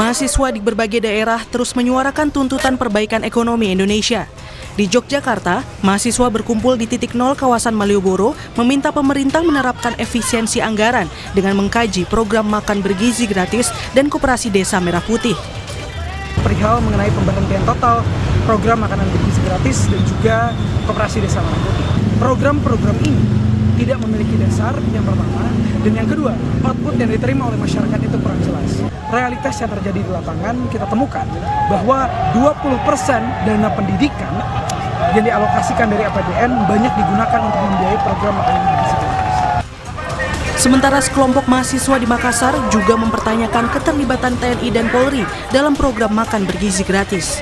Mahasiswa di berbagai daerah terus menyuarakan tuntutan perbaikan ekonomi Indonesia. Di Yogyakarta, mahasiswa berkumpul di titik nol kawasan Malioboro meminta pemerintah menerapkan efisiensi anggaran dengan mengkaji program makan bergizi gratis dan koperasi desa Merah Putih. Perihal mengenai pemberhentian total program makanan bergizi gratis dan juga koperasi desa Merah Putih. Program-program ini tidak memiliki dasar, yang pertama, dan yang kedua, output yang diterima oleh masyarakat itu kurang jelas. Realitas yang terjadi di lapangan kita temukan bahwa 20% dana pendidikan yang dialokasikan dari APBN banyak digunakan untuk membiayai program makanan bergizi gratis. Sementara sekelompok mahasiswa di Makassar juga mempertanyakan keterlibatan TNI dan Polri dalam program makan bergizi gratis.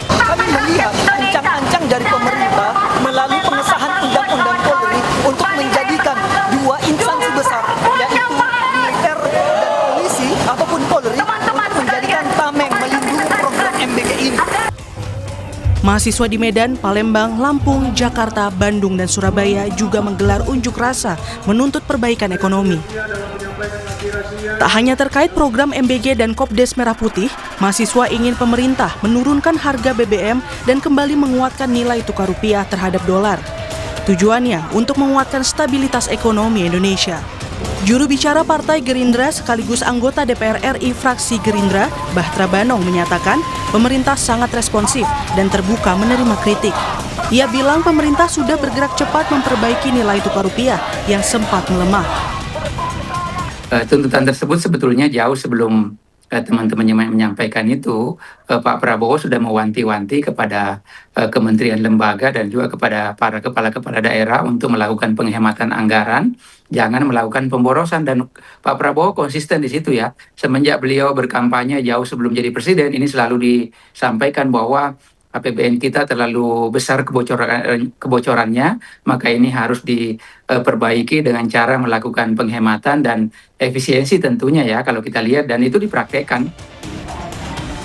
Kami melihat ancang-ancang dari pemerintah melalui pengesahan Undang-Undang Polri untuk menjadikan dua instansi besar, yaitu militer dan polisi ataupun Polri, untuk menjadikan tameng melindungi program MBG ini. Mahasiswa di Medan, Palembang, Lampung, Jakarta, Bandung, dan Surabaya juga menggelar unjuk rasa menuntut perbaikan ekonomi. Tak hanya terkait program MBG dan Kopdes Merah Putih, mahasiswa ingin pemerintah menurunkan harga BBM dan kembali menguatkan nilai tukar rupiah terhadap dolar. Tujuannya untuk menguatkan stabilitas ekonomi Indonesia. Juru bicara Partai Gerindra sekaligus anggota DPR RI fraksi Gerindra, Bahtra Banong menyatakan pemerintah sangat responsif dan terbuka menerima kritik. Ia bilang pemerintah sudah bergerak cepat memperbaiki nilai tukar rupiah yang sempat melemah. Tuntutan tersebut sebetulnya jauh sebelum teman-teman menyampaikan itu, Pak Prabowo sudah mewanti-wanti kepada kementerian lembaga dan juga kepada para kepala-kepala daerah untuk melakukan penghematan anggaran, jangan melakukan pemborosan, dan Pak Prabowo konsisten di situ ya. Semenjak beliau berkampanye jauh sebelum jadi presiden, ini selalu disampaikan bahwa APBN kita terlalu besar kebocorannya, maka ini harus diperbaiki dengan cara melakukan penghematan dan efisiensi tentunya ya kalau kita lihat, dan itu dipraktekkan.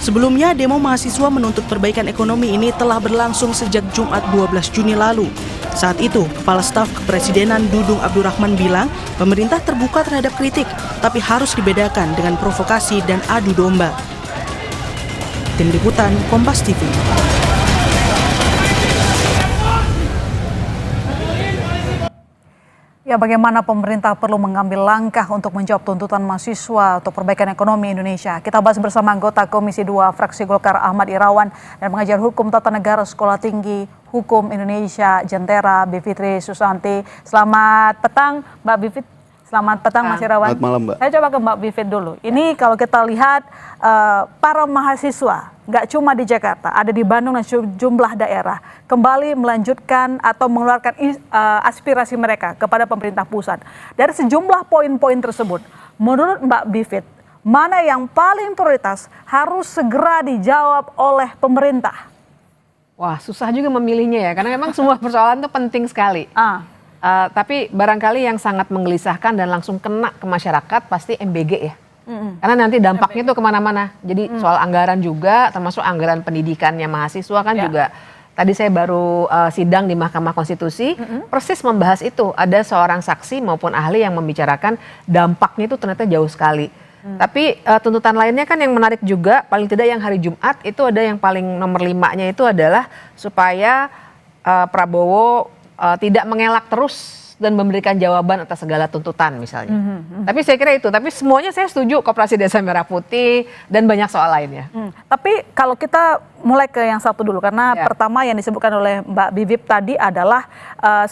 Sebelumnya, demo mahasiswa menuntut perbaikan ekonomi ini telah berlangsung sejak Jumat 12 Juni lalu. Saat itu, Kepala Staf Kepresidenan Dudung Abdurrahman bilang pemerintah terbuka terhadap kritik, tapi harus dibedakan dengan provokasi dan adu domba. Tim Liputan Kompas TV. Ya, bagaimana pemerintah perlu mengambil langkah untuk menjawab tuntutan mahasiswa untuk perbaikan ekonomi Indonesia. Kita bahas bersama anggota Komisi 2 Fraksi Golkar Ahmad Irawan dan pengajar Hukum Tata Negara Sekolah Tinggi Hukum Indonesia Jentera, Bivitri Susanti. Selamat petang, Mbak Bivit. Selamat petang, Mas Irawan. Selamat malam, Mbak. Saya coba ke Mbak Bivit dulu. Ini kalau kita lihat para mahasiswa, nggak cuma di Jakarta, ada di Bandung dan sejumlah daerah, kembali melanjutkan atau mengeluarkan aspirasi mereka kepada pemerintah pusat. Dari sejumlah poin-poin tersebut, menurut Mbak Bivit, mana yang paling prioritas harus segera dijawab oleh pemerintah? Wah, susah juga memilihnya ya, karena memang semua persoalan itu penting sekali. Tapi barangkali yang sangat menggelisahkan dan langsung kena ke masyarakat pasti MBG ya. Karena nanti dampaknya itu kemana-mana. Jadi soal anggaran juga, termasuk anggaran pendidikannya mahasiswa kan juga. Tadi saya baru sidang di Mahkamah Konstitusi, persis membahas itu. Ada seorang saksi maupun ahli yang membicarakan dampaknya itu ternyata jauh sekali. Tapi tuntutan lainnya kan yang menarik juga, paling tidak yang hari Jumat itu ada yang paling nomor 5-nya itu adalah supaya Prabowo tidak mengelak terus dan memberikan jawaban atas segala tuntutan misalnya. Tapi saya kira itu, tapi semuanya saya setuju, koperasi desa Merah Putih dan banyak soal lainnya. Tapi kalau kita mulai ke yang satu dulu, karena pertama yang disebutkan oleh Mbak Bivip tadi adalah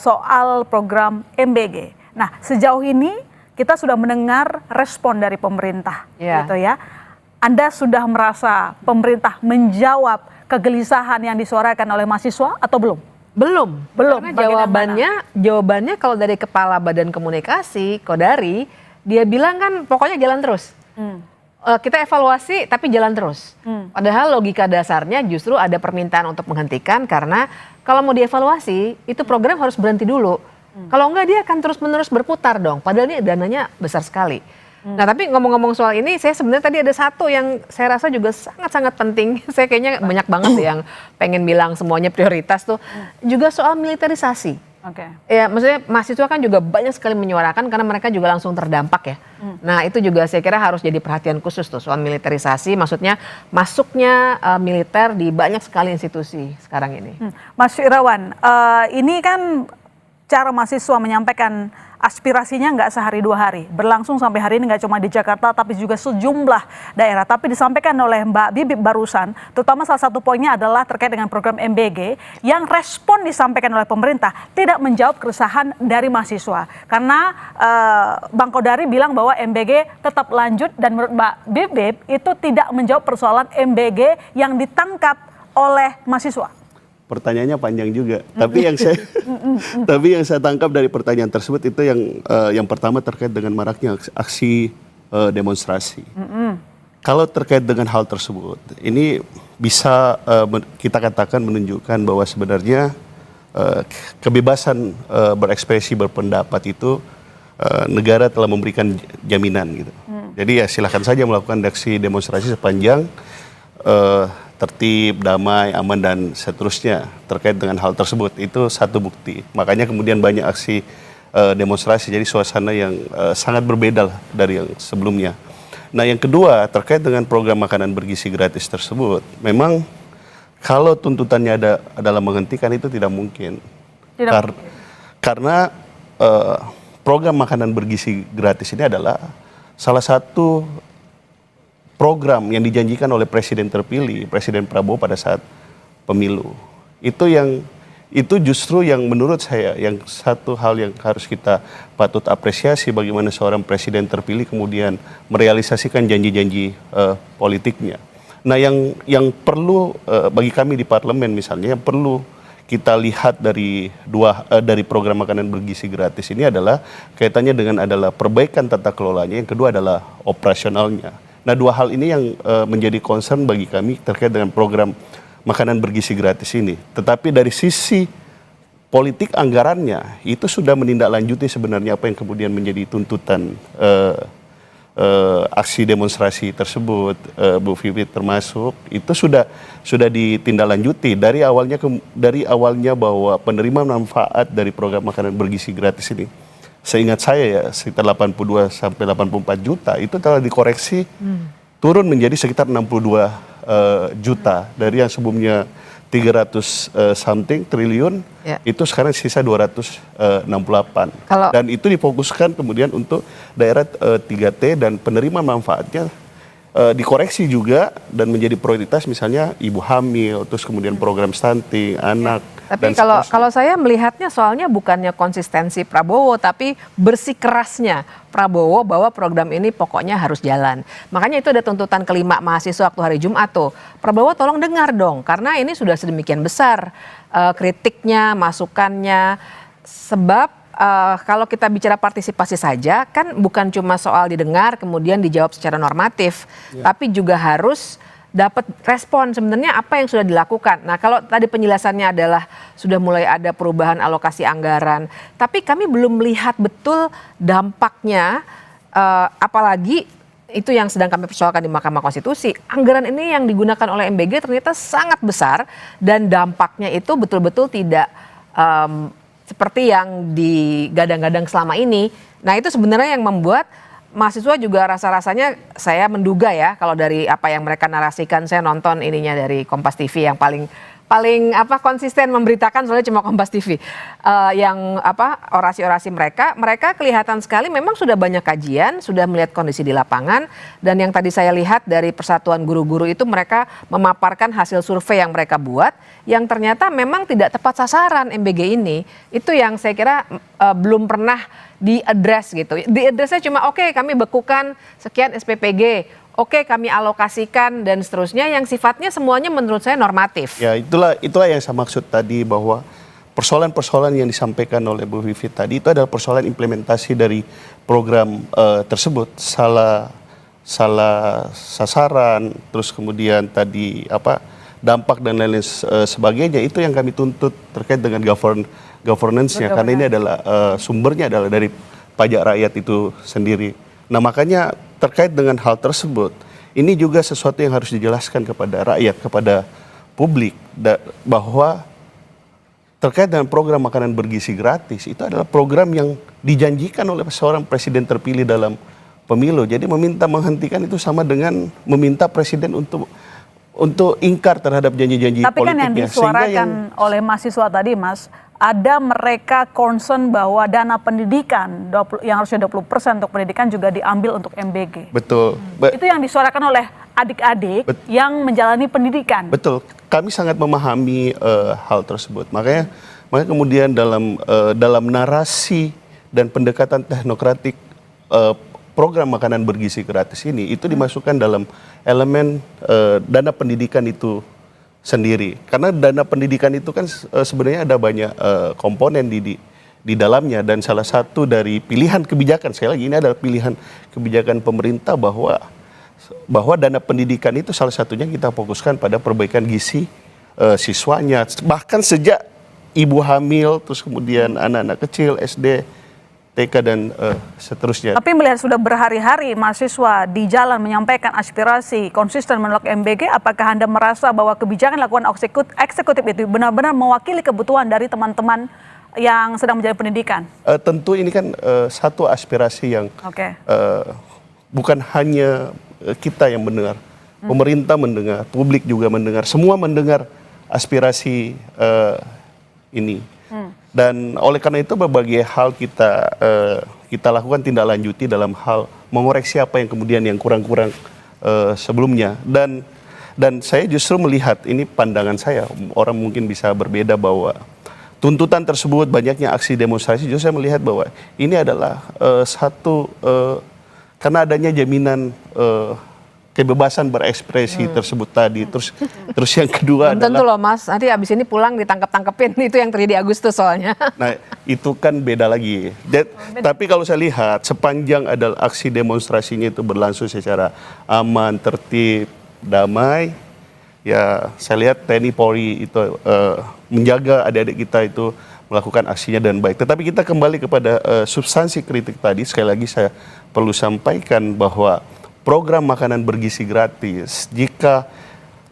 soal program MBG. Nah, sejauh ini kita sudah mendengar respon dari pemerintah, gitu ya. Anda sudah merasa pemerintah menjawab kegelisahan yang disuarakan oleh mahasiswa atau belum? Belum. Karena jawabannya kalau dari Kepala Badan Komunikasi, Kodari, dia bilang kan pokoknya jalan terus. Kita evaluasi tapi jalan terus. Padahal logika dasarnya justru ada permintaan untuk menghentikan karena kalau mau dievaluasi itu program harus berhenti dulu. Kalau enggak dia akan terus-menerus berputar dong. Padahal ini dananya besar sekali. Nah, tapi ngomong-ngomong soal ini, saya sebenarnya tadi ada satu yang saya rasa juga sangat-sangat penting. Saya kayaknya banyak banget yang pengen bilang semuanya prioritas tuh. Juga soal militerisasi. Oke. Ya, maksudnya mahasiswa kan juga banyak sekali menyuarakan karena mereka juga langsung terdampak ya. Nah, itu juga saya kira harus jadi perhatian khusus tuh soal militerisasi, maksudnya masuknya militer di banyak sekali institusi sekarang ini. Mas Irawan, ini kan cara mahasiswa menyampaikan aspirasinya nggak sehari 2 hari, berlangsung sampai hari ini nggak cuma di Jakarta tapi juga sejumlah daerah. Tapi disampaikan oleh Mbak Bibip barusan, terutama salah satu poinnya adalah terkait dengan program MBG yang respon disampaikan oleh pemerintah tidak menjawab keresahan dari mahasiswa. Karena Bang Kodari bilang bahwa MBG tetap lanjut dan menurut Mbak Bibip itu tidak menjawab persoalan MBG yang ditangkap oleh mahasiswa. Pertanyaannya panjang juga, tapi yang saya tangkap dari pertanyaan tersebut itu yang pertama terkait dengan maraknya aksi demonstrasi. Kalau terkait dengan hal tersebut, ini bisa kita katakan menunjukkan bahwa sebenarnya kebebasan berekspresi berpendapat itu negara telah memberikan jaminan gitu. Jadi ya silakan saja melakukan aksi demonstrasi sepanjang tertib, damai, aman dan seterusnya terkait dengan hal tersebut. Itu satu bukti. Makanya kemudian banyak aksi demonstrasi, jadi suasana yang sangat berbeda dari yang sebelumnya. Nah yang kedua terkait dengan program makanan bergizi gratis tersebut, memang kalau tuntutannya adalah menghentikan itu tidak mungkin. Karena program makanan bergizi gratis ini adalah salah satu program yang dijanjikan oleh Presiden terpilih, Presiden Prabowo pada saat pemilu. Itu justru yang menurut saya yang satu hal yang harus kita patut apresiasi, bagaimana seorang presiden terpilih kemudian merealisasikan janji-janji politiknya. Nah yang perlu bagi kami di parlemen misalnya, yang perlu kita lihat dari program makanan bergizi gratis ini adalah kaitannya dengan perbaikan tata kelolanya, yang kedua adalah operasionalnya. Nah dua hal ini yang menjadi concern bagi kami terkait dengan program makanan bergizi gratis ini. Tetapi dari sisi politik anggarannya itu sudah menindaklanjuti sebenarnya apa yang kemudian menjadi tuntutan aksi demonstrasi tersebut, Bu Vivi termasuk, itu sudah ditindaklanjuti dari awalnya bahwa penerima manfaat dari program makanan bergizi gratis ini, seingat saya ya sekitar 82 sampai 84 juta itu telah dikoreksi turun menjadi sekitar 62 juta dari yang sebelumnya 300 something triliun itu sekarang sisa 268. Dan itu difokuskan kemudian untuk daerah 3T dan penerima manfaatnya dikoreksi juga dan menjadi prioritas misalnya ibu hamil, terus kemudian program stunting, anak. Tapi kalau saya melihatnya soalnya bukannya konsistensi Prabowo, tapi bersikeras-nya Prabowo bahwa program ini pokoknya harus jalan. Makanya itu ada tuntutan kelima mahasiswa waktu hari Jumat tuh. Prabowo tolong dengar dong, karena ini sudah sedemikian besar kritiknya, masukannya. Sebab kalau kita bicara partisipasi saja, kan bukan cuma soal didengar kemudian dijawab secara normatif, tapi juga harus dapat respon sebenarnya apa yang sudah dilakukan. Nah kalau tadi penjelasannya adalah sudah mulai ada perubahan alokasi anggaran, tapi kami belum melihat betul dampaknya, apalagi itu yang sedang kami persoalkan di Mahkamah Konstitusi. Anggaran ini yang digunakan oleh MBG ternyata sangat besar dan dampaknya itu betul-betul tidak seperti yang digadang-gadang selama ini. Nah itu sebenarnya yang membuat mahasiswa juga rasa-rasanya, saya menduga ya, kalau dari apa yang mereka narasikan, saya nonton ininya dari Kompas TV yang paling konsisten memberitakan, soalnya cuma Kompas TV, yang orasi-orasi mereka kelihatan sekali memang sudah banyak kajian, sudah melihat kondisi di lapangan, dan yang tadi saya lihat dari Persatuan Guru-Guru itu mereka memaparkan hasil survei yang mereka buat, yang ternyata memang tidak tepat sasaran MBG ini. Itu yang saya kira belum pernah diadres gitu. Diadresnya cuma oke, kami bekukan sekian SPPG, oke kami alokasikan dan seterusnya, yang sifatnya semuanya menurut saya normatif. Ya itulah yang saya maksud tadi, bahwa persoalan-persoalan yang disampaikan oleh Bu Vivi tadi itu adalah persoalan implementasi dari program tersebut, salah sasaran, terus kemudian tadi dampak dan lain-lain sebagainya, itu yang kami tuntut terkait dengan governance-nya, karena ini adalah sumbernya adalah dari pajak rakyat itu sendiri. Nah makanya terkait dengan hal tersebut, ini juga sesuatu yang harus dijelaskan kepada rakyat, kepada publik, bahwa terkait dengan program makanan bergizi gratis, itu adalah program yang dijanjikan oleh seorang presiden terpilih dalam pemilu. Jadi meminta menghentikan itu sama dengan meminta presiden untuk ingkar terhadap janji-janji politiknya. Tapi kan yang disuarakan oleh mahasiswa tadi, Mas, ada mereka concern bahwa dana pendidikan yang harusnya 20% untuk pendidikan juga diambil untuk MBG. Betul. Itu yang disuarakan oleh adik-adik yang menjalani pendidikan. Betul. Kami sangat memahami hal tersebut. Makanya kemudian dalam narasi dan pendekatan teknokratik program makanan bergizi gratis ini itu dimasukkan dalam elemen dana pendidikan itu sendiri. Karena dana pendidikan itu kan sebenarnya ada banyak komponen di dalamnya, dan salah satu dari pilihan kebijakan, sekali lagi ini adalah pilihan kebijakan pemerintah bahwa dana pendidikan itu salah satunya kita fokuskan pada perbaikan gizi siswanya, bahkan sejak ibu hamil, terus kemudian anak-anak kecil, SD, TK, dan seterusnya. Tapi melihat sudah berhari-hari mahasiswa di jalan menyampaikan aspirasi konsisten menolak MBG, apakah Anda merasa bahwa kebijakan dilakukan eksekutif itu benar-benar mewakili kebutuhan dari teman-teman yang sedang menjalani pendidikan? Tentu ini kan satu aspirasi yang bukan hanya kita yang mendengar, pemerintah mendengar, publik juga mendengar, semua mendengar aspirasi ini. Dan oleh karena itu berbagai hal kita lakukan tindak lanjuti dalam hal mengoreksi apa yang kemudian yang kurang-kurang sebelumnya. Dan saya justru melihat, ini pandangan saya, orang mungkin bisa berbeda, bahwa tuntutan tersebut, banyaknya aksi demonstrasi, justru saya melihat bahwa ini adalah karena adanya jaminan kebebasan berekspresi tersebut tadi. Terus yang kedua adalah, tentu loh Mas, nanti abis ini pulang ditangkap-tangkepin, itu yang terjadi Agustus soalnya. Nah itu kan beda lagi. Tapi kalau saya lihat sepanjang ada aksi demonstrasinya itu berlangsung secara aman, tertib, damai, ya saya lihat TNI Polri itu menjaga adik-adik kita itu melakukan aksinya dengan baik. Tetapi kita kembali kepada substansi kritik tadi. Sekali lagi saya perlu sampaikan bahwa program makanan bergizi gratis, jika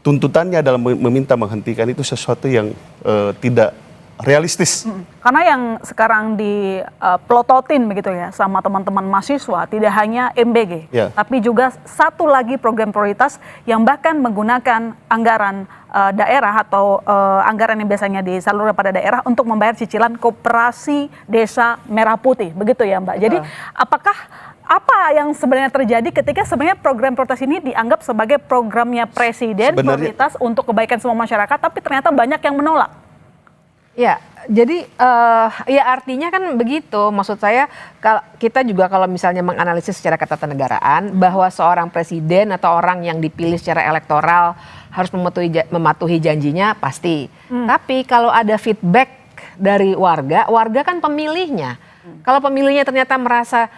tuntutannya adalah meminta menghentikan, itu sesuatu yang tidak realistis. Karena yang sekarang dipelototin begitu ya sama teman-teman mahasiswa tidak hanya MBG, tapi juga satu lagi program prioritas yang bahkan menggunakan anggaran daerah atau anggaran yang biasanya disalurkan pada daerah untuk membayar cicilan Koperasi Desa Merah Putih, begitu ya Mbak. Jadi apa yang sebenarnya terjadi ketika sebenarnya program prioritas ini dianggap sebagai programnya presiden, prioritas untuk kebaikan semua masyarakat, tapi ternyata banyak yang menolak? Ya, jadi ya artinya kan begitu. Maksud saya kita juga kalau misalnya menganalisis secara ketatanegaraan bahwa seorang presiden atau orang yang dipilih secara elektoral harus mematuhi janjinya pasti. Tapi kalau ada feedback dari warga kan pemilihnya. Kalau pemilihnya ternyata merasa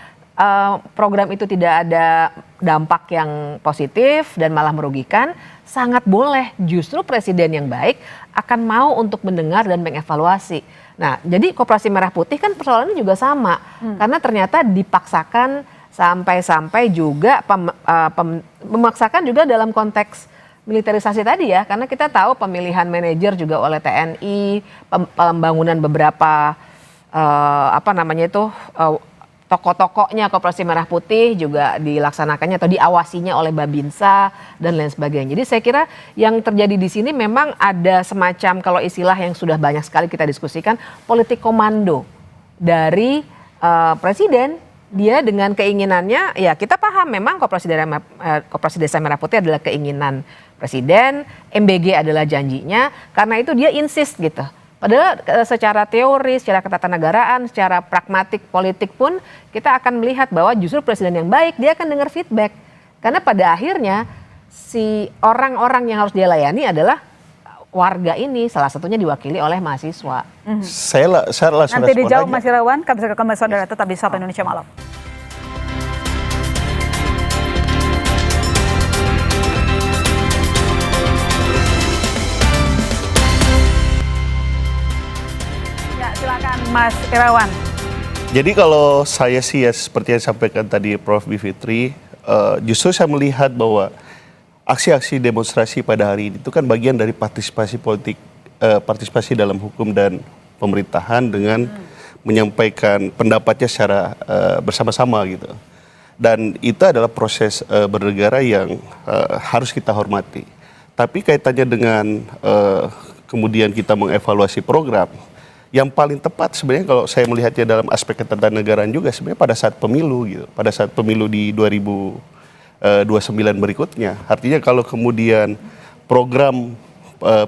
program itu tidak ada dampak yang positif dan malah merugikan, sangat boleh justru presiden yang baik akan mau untuk mendengar dan mengevaluasi. Nah, jadi Koperasi Merah Putih kan persoalannya juga sama, karena ternyata dipaksakan sampai juga memaksakan juga dalam konteks militerisasi tadi ya, karena kita tahu pemilihan manajer juga oleh TNI, pembangunan beberapa toko-tokonya Koperasi Merah Putih juga dilaksanakannya atau diawasinya oleh Babinsa dan lain sebagainya. Jadi saya kira yang terjadi di sini memang ada semacam, kalau istilah yang sudah banyak sekali kita diskusikan, politik komando dari presiden. Dia dengan keinginannya, ya kita paham memang Koperasi Desa Merah Putih adalah keinginan presiden, MBG adalah janjinya, karena itu dia insist gitu. Padahal secara teori, secara ketatanegaraan, secara pragmatik politik pun kita akan melihat bahwa justru presiden yang baik dia akan dengar feedback. Karena pada akhirnya si orang-orang yang harus dia layani adalah warga ini, salah satunya diwakili oleh mahasiswa. Saya langsung nanti dijawab Mas Irawan, kami bisa kembali saudara tetap di Sapa Indonesia Malam. Silakan Mas Irawan. Jadi kalau saya sih ya seperti yang disampaikan tadi Prof. Bivitri, justru saya melihat bahwa aksi-aksi demonstrasi pada hari ini itu kan bagian dari partisipasi politik, partisipasi dalam hukum dan pemerintahan dengan menyampaikan pendapatnya secara bersama-sama gitu. Dan itu adalah proses bernegara yang harus kita hormati. Tapi kaitannya dengan kemudian kita mengevaluasi program, yang paling tepat sebenarnya kalau saya melihatnya dalam aspek ketatanegaraan juga sebenarnya pada saat pemilu gitu. Pada saat pemilu di 2029 berikutnya. Artinya kalau kemudian program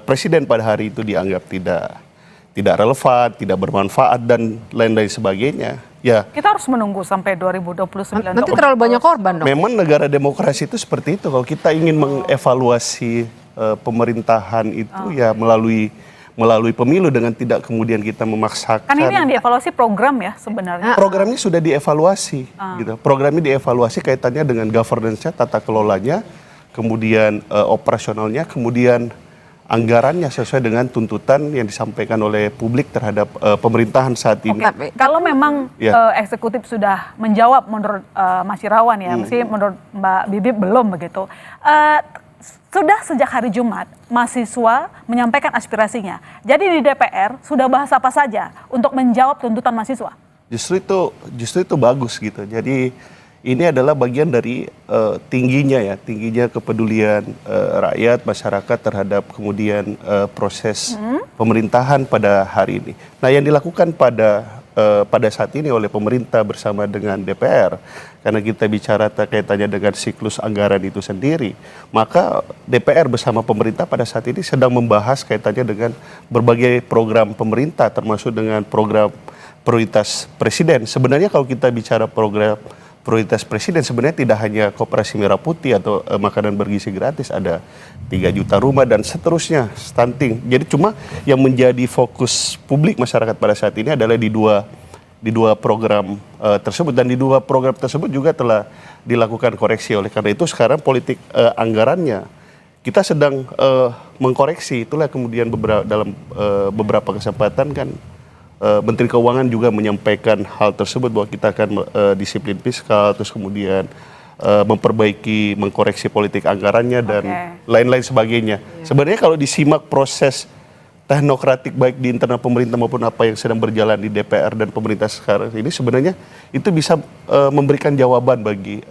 presiden pada hari itu dianggap tidak relevan, tidak bermanfaat dan lain-lain sebagainya. Ya. Kita harus menunggu sampai 2029. Nanti terlalu banyak korban dong. Memang negara demokrasi itu seperti itu. Kalau kita ingin mengevaluasi pemerintahan itu ya melalui pemilu dengan tidak kemudian kita memaksakan. Kan ini yang dievaluasi program ya sebenarnya. Programnya sudah dievaluasi, gitu. Programnya dievaluasi kaitannya dengan governance-nya, tata kelolanya, kemudian operasionalnya, kemudian anggarannya sesuai dengan tuntutan yang disampaikan oleh publik terhadap pemerintahan saat ini. Oke, kalau memang eksekutif sudah menjawab menurut Mas Irawan ya, mesti menurut Mbak Bibip belum begitu. Sudah sejak hari Jumat mahasiswa menyampaikan aspirasinya. Jadi di DPR sudah bahas apa saja untuk menjawab tuntutan mahasiswa? Justru itu bagus gitu. Jadi ini adalah bagian dari tingginya kepedulian rakyat, masyarakat terhadap kemudian proses pemerintahan pada hari ini. Nah, yang dilakukan pada saat ini oleh pemerintah bersama dengan DPR, karena kita bicara kaitannya dengan siklus anggaran itu sendiri, maka DPR bersama pemerintah pada saat ini sedang membahas kaitannya dengan berbagai program pemerintah, termasuk dengan program prioritas presiden. Sebenarnya kalau kita bicara program prioritas presiden sebenarnya tidak hanya Koperasi Merah Putih atau makanan bergizi gratis, ada 3 juta rumah dan seterusnya, stunting. Jadi cuma yang menjadi fokus publik masyarakat pada saat ini adalah di dua program tersebut, dan di 2 program tersebut juga telah dilakukan koreksi. Oleh karena itu sekarang politik anggarannya kita sedang mengkoreksi. Itulah kemudian dalam beberapa kesempatan kan Menteri Keuangan juga menyampaikan hal tersebut bahwa kita akan disiplin fiskal, terus kemudian mengkoreksi politik anggarannya dan lain-lain sebagainya. Sebenarnya kalau disimak proses teknokratik baik di internal pemerintah maupun apa yang sedang berjalan di DPR dan pemerintah sekarang ini, sebenarnya itu bisa memberikan jawaban bagi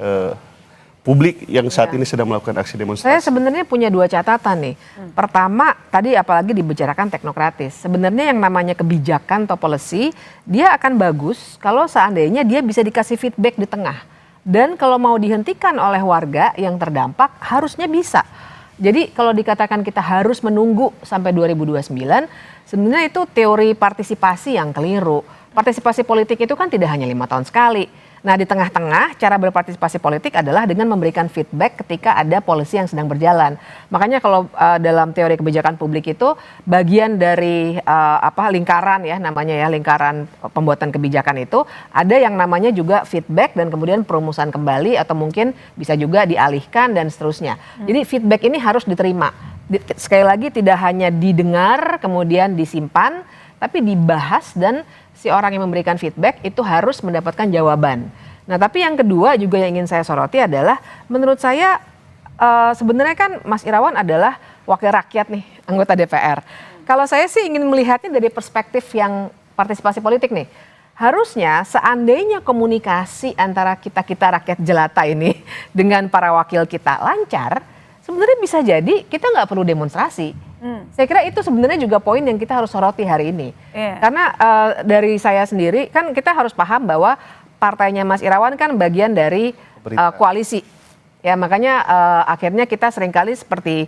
publik yang saat ini sedang melakukan aksi demonstrasi. Saya sebenarnya punya 2 catatan nih. Pertama, tadi apalagi dibicarakan teknokratis. Sebenarnya yang namanya kebijakan atau policy, dia akan bagus kalau seandainya dia bisa dikasih feedback di tengah. Dan kalau mau dihentikan oleh warga yang terdampak, harusnya bisa. Jadi kalau dikatakan kita harus menunggu sampai 2029, sebenarnya itu teori partisipasi yang keliru. Partisipasi politik itu kan tidak hanya 5 tahun sekali. Nah, di tengah-tengah cara berpartisipasi politik adalah dengan memberikan feedback ketika ada polisi yang sedang berjalan. Makanya kalau dalam teori kebijakan publik itu bagian dari lingkaran ya namanya ya, lingkaran pembuatan kebijakan itu ada yang namanya juga feedback dan kemudian perumusan kembali atau mungkin bisa juga dialihkan dan seterusnya. Jadi feedback ini harus diterima. Sekali lagi tidak hanya didengar kemudian disimpan, tapi dibahas dan si orang yang memberikan feedback itu harus mendapatkan jawaban. Nah, tapi yang kedua juga yang ingin saya soroti adalah menurut saya sebenarnya kan Mas Irawan adalah wakil rakyat nih, anggota DPR. Kalau saya sih ingin melihatnya dari perspektif yang partisipasi politik nih. Harusnya seandainya komunikasi antara kita rakyat jelata ini dengan para wakil kita lancar, sebenarnya bisa jadi kita nggak perlu demonstrasi. Saya kira itu sebenarnya juga poin yang kita harus soroti hari ini. Karena dari saya sendiri kan kita harus paham bahwa partainya Mas Irawan kan bagian dari koalisi. Ya makanya akhirnya kita seringkali seperti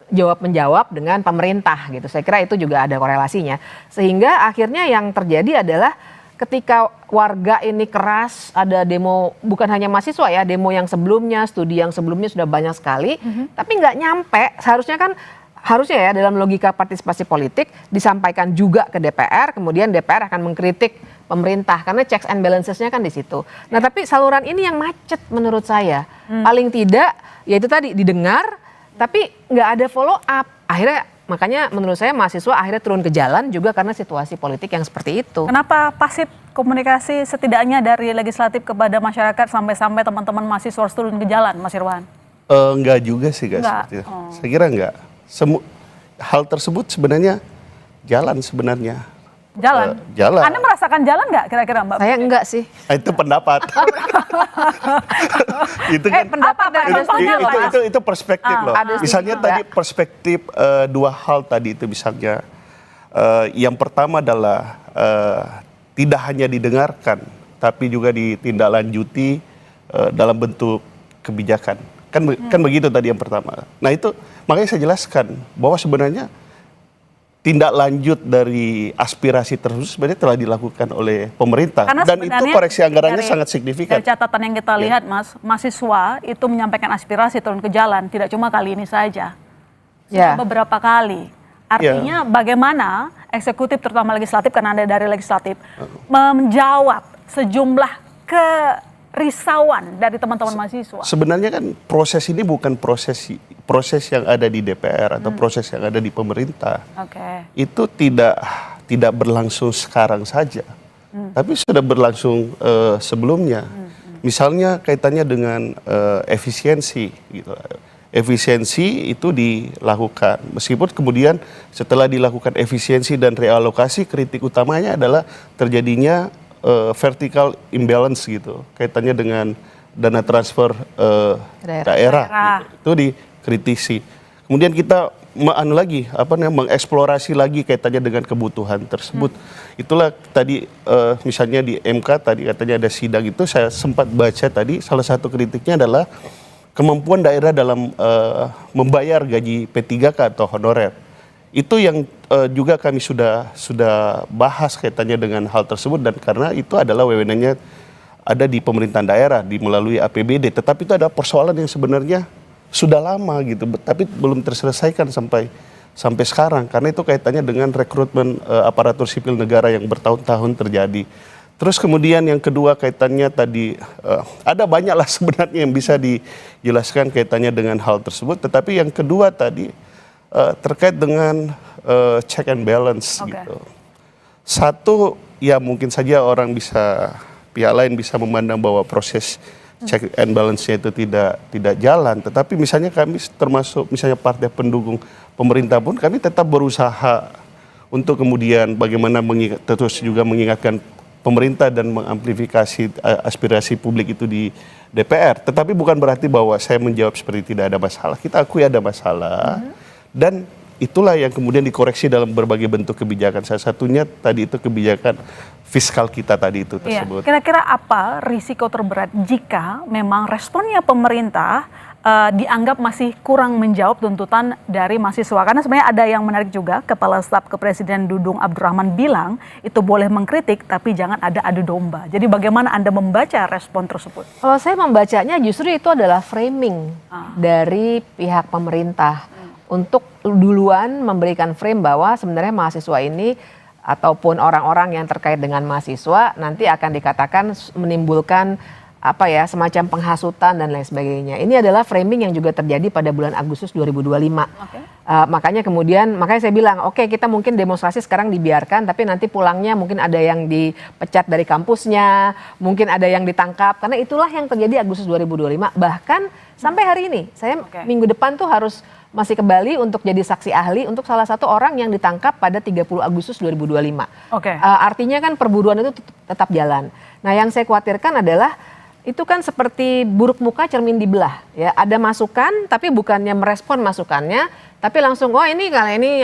jawab-menjawab dengan pemerintah gitu. Saya kira itu juga ada korelasinya. Sehingga akhirnya yang terjadi adalah ketika warga ini keras, ada demo bukan hanya mahasiswa ya, demo yang sebelumnya, studi yang sebelumnya sudah banyak sekali, tapi nggak nyampe. Harusnya ya dalam logika partisipasi politik disampaikan juga ke DPR, kemudian DPR akan mengkritik pemerintah karena checks and balancesnya kan di situ. Nah tapi saluran ini yang macet menurut saya. Paling tidak ya itu tadi didengar, tapi nggak ada follow up. Akhirnya makanya menurut saya mahasiswa akhirnya turun ke jalan juga karena situasi politik yang seperti itu. Kenapa pasif komunikasi setidaknya dari legislatif kepada masyarakat sampai-sampai teman-teman mahasiswa harus turun ke jalan, Mas Irwan? Enggak juga sih guys. Saya kira enggak. Hal tersebut sebenarnya jalan sebenarnya. Jalan. Anda merasakan jalan nggak kira-kira Mbak? Saya enggak sih. Itu pendapat. Itu kan pendapat itu perspektif loh. Misalnya tadi perspektif dua hal tadi itu misalnya. Yang pertama adalah tidak hanya didengarkan, tapi juga ditindaklanjuti dalam bentuk kebijakan. Kan begitu tadi yang pertama. Nah itu makanya saya jelaskan bahwa sebenarnya tindak lanjut dari aspirasi tersebut sebenarnya telah dilakukan oleh pemerintah. Karena dan itu koreksi anggarannya sangat signifikan. Dari catatan yang kita lihat Mas, mahasiswa itu menyampaikan aspirasi turun ke jalan, tidak cuma kali ini saja. Sudah beberapa kali. Artinya bagaimana eksekutif terutama legislatif, karena Anda dari legislatif, menjawab sejumlah kerisauan dari teman-teman mahasiswa. Sebenarnya kan proses ini bukan proses yang ada di DPR atau proses yang ada di pemerintah. Itu tidak berlangsung sekarang saja, tapi sudah berlangsung sebelumnya. Misalnya kaitannya dengan efisiensi, gitu. Efisiensi itu dilakukan, meskipun kemudian setelah dilakukan efisiensi dan realokasi, kritik utamanya adalah terjadinya vertical imbalance gitu, kaitannya dengan dana transfer daerah. Gitu. Itu dikritisi. Kemudian kita mengeksplorasi lagi kaitannya dengan kebutuhan tersebut. Itulah tadi misalnya di MK tadi katanya ada sidang itu, saya sempat baca tadi salah satu kritiknya adalah kemampuan daerah dalam membayar gaji P3K atau honorer. Itu yang juga kami sudah bahas kaitannya dengan hal tersebut, dan karena itu adalah wewenangnya ada di pemerintahan daerah melalui APBD. Tetapi itu ada persoalan yang sebenarnya sudah lama gitu, tapi belum terselesaikan sampai sekarang, karena itu kaitannya dengan rekrutmen aparatur sipil negara yang bertahun-tahun terjadi. Terus kemudian yang kedua kaitannya tadi, ada banyak lah sebenarnya yang bisa dijelaskan kaitannya dengan hal tersebut. Tetapi yang kedua tadi terkait dengan check and balance gitu. Satu, ya mungkin saja pihak lain bisa memandang bahwa proses check and balance-nya itu tidak jalan. Tetapi misalnya kami termasuk misalnya partai pendukung pemerintah pun kami tetap berusaha untuk kemudian bagaimana terus juga mengingatkan pemerintah dan mengamplifikasi aspirasi publik itu di DPR. Tetapi bukan berarti bahwa saya menjawab seperti tidak ada masalah. Kita akui ada masalah, dan itulah yang kemudian dikoreksi dalam berbagai bentuk kebijakan. Salah satunya tadi itu kebijakan fiskal kita tadi itu tersebut. Kira-kira apa risiko terberat jika memang responnya pemerintah dianggap masih kurang menjawab tuntutan dari mahasiswa? Karena sebenarnya ada yang menarik juga, Kepala Staf Kepresiden Dudung Abdurrahman bilang itu boleh mengkritik tapi jangan ada adu domba. Jadi bagaimana Anda membaca respon tersebut? Kalau saya membacanya justru itu adalah framing dari pihak pemerintah untuk duluan memberikan frame bahwa sebenarnya mahasiswa ini ataupun orang-orang yang terkait dengan mahasiswa nanti akan dikatakan menimbulkan semacam penghasutan dan lain sebagainya. Ini adalah framing yang juga terjadi pada bulan Agustus 2025. Makanya saya bilang, kita mungkin demonstrasi sekarang dibiarkan, tapi nanti pulangnya mungkin ada yang dipecat dari kampusnya, mungkin ada yang ditangkap, karena itulah yang terjadi Agustus 2025. Bahkan sampai hari ini, saya minggu depan tuh harus masih ke Bali untuk jadi saksi ahli untuk salah satu orang yang ditangkap pada 30 Agustus 2025. Artinya kan perburuan itu tetap jalan. Nah, yang saya khawatirkan adalah itu kan seperti buruk muka cermin dibelah, ya. Ada masukan tapi bukannya merespon masukannya, tapi langsung ini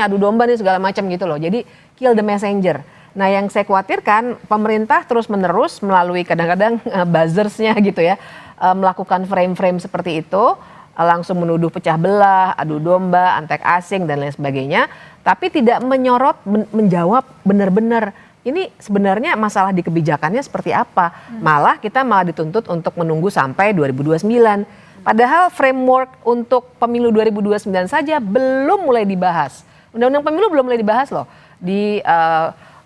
adu domba nih segala macam gitu loh. Jadi kill the messenger. Nah, yang saya khawatirkan pemerintah terus-menerus melalui kadang-kadang buzzersnya gitu ya, melakukan frame-frame seperti itu, langsung menuduh pecah belah, adu domba, antek asing dan lain sebagainya, tapi tidak menjawab benar-benar ini sebenarnya masalah di kebijakannya seperti apa. Kita malah dituntut untuk menunggu sampai 2029. Padahal framework untuk pemilu 2029 saja belum mulai dibahas. Undang-undang pemilu belum mulai dibahas loh di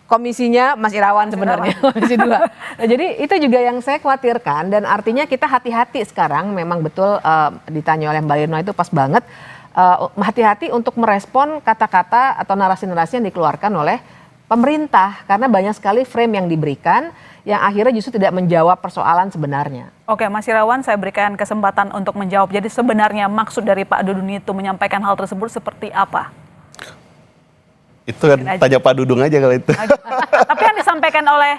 komisinya Mas Irawan sebenarnya, komisi 2. Nah, jadi itu juga yang saya khawatirkan, dan artinya kita hati-hati sekarang, memang betul ditanya oleh Mbak Irma itu pas banget, hati-hati untuk merespon kata-kata atau narasi-narasi yang dikeluarkan oleh pemerintah, karena banyak sekali frame yang diberikan yang akhirnya justru tidak menjawab persoalan sebenarnya. Mas Irawan, saya berikan kesempatan untuk menjawab. Jadi sebenarnya maksud dari Pak Dudun itu menyampaikan hal tersebut seperti apa? Itu kan tanya Pak Dudung aja kalau itu. Tapi yang disampaikan oleh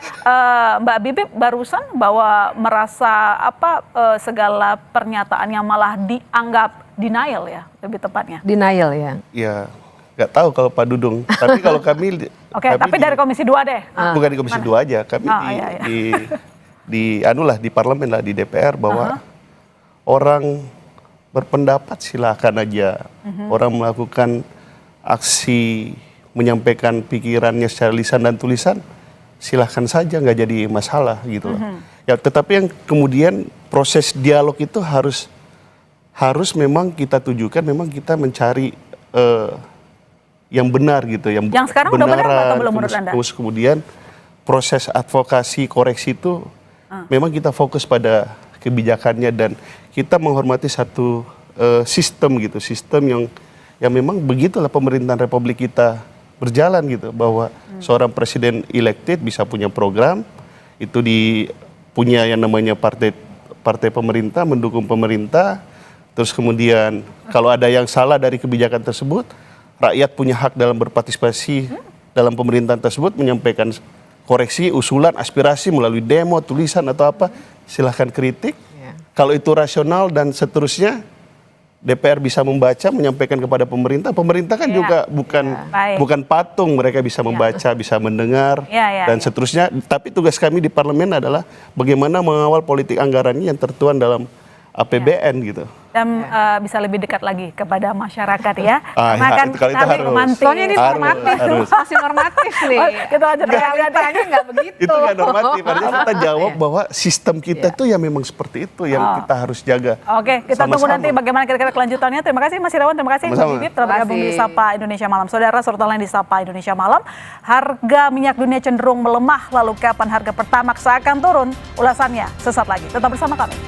Mbak Bibip barusan bahwa merasa segala pernyataan yang malah dianggap denial ya, lebih tepatnya. Denial ya. Ya, nggak tahu kalau Pak Dudung. Tapi kalau kami Oke, tapi dari Komisi 2 deh. bukan di Komisi 2 aja, kami di parlemen lah, di DPR, bahwa orang berpendapat silakan aja. Orang melakukan aksi menyampaikan pikirannya secara lisan dan tulisan, silahkan saja, nggak jadi masalah gitu loh. Ya, tetapi yang kemudian proses dialog itu harus memang kita tujukan, memang kita mencari yang benar gitu, yang sekarang udah benar atau belum menurut Anda? Kemudian proses advokasi koreksi itu memang kita fokus pada kebijakannya, dan kita menghormati satu sistem gitu, sistem yang memang begitulah pemerintahan Republik kita berjalan gitu, bahwa seorang presiden elected bisa punya program, itu punya yang namanya partai pemerintah, mendukung pemerintah, terus kemudian kalau ada yang salah dari kebijakan tersebut, rakyat punya hak dalam berpartisipasi dalam pemerintahan tersebut, menyampaikan koreksi, usulan, aspirasi melalui demo, tulisan atau apa, silahkan kritik. Kalau itu rasional dan seterusnya, DPR bisa membaca, menyampaikan kepada pemerintah. Pemerintah kan juga bukan patung, mereka bisa membaca, bisa mendengar, dan seterusnya. Tapi tugas kami di parlemen adalah bagaimana mengawal politik anggarannya yang tertuang dalam APBN gitu. Dan bisa lebih dekat lagi kepada masyarakat ya. Karena kan itu harus. romantis. Soalnya ini normatif, masih normatif nih. Kita lanjut realitanya nggak begitu. Itu kan normatif, artinya kita jawab bahwa sistem kita tuh ya memang seperti itu yang kita harus jaga. Oke, kita tunggu nanti bagaimana kira-kira kelanjutannya. Terima kasih Mas Irawan, terima kasih Mbak Bibip telah bergabung di Sapa Indonesia Malam. Saudara, serta lain di Sapa Indonesia Malam, harga minyak dunia cenderung melemah, lalu kapan harga Pertamax akan turun? Ulasannya sesaat lagi. Tetap bersama kami.